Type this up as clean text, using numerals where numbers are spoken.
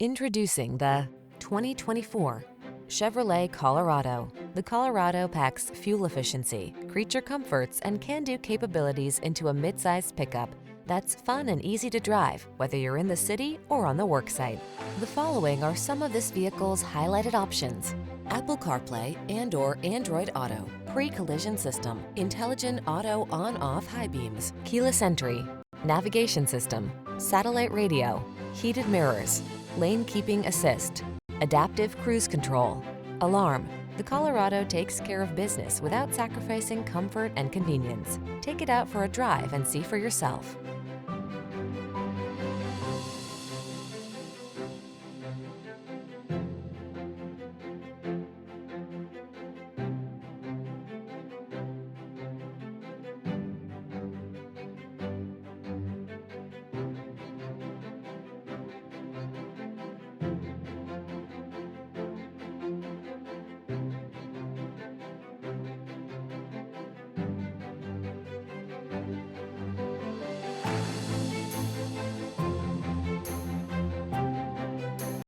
Introducing the 2024 Chevrolet Colorado. The Colorado packs fuel efficiency, creature comforts, and can-do capabilities into a mid-sized pickup that's fun and easy to drive, whether you're in the city or on the worksite. The following are some of this vehicle's highlighted options: Apple CarPlay and/or Android Auto, pre-collision system, intelligent auto on-off high beams, keyless entry, navigation system, satellite radio, heated mirrors, lane keeping assist, adaptive cruise control, alarm. The Colorado takes care of business without sacrificing comfort and convenience. Take it out for a drive and see for yourself.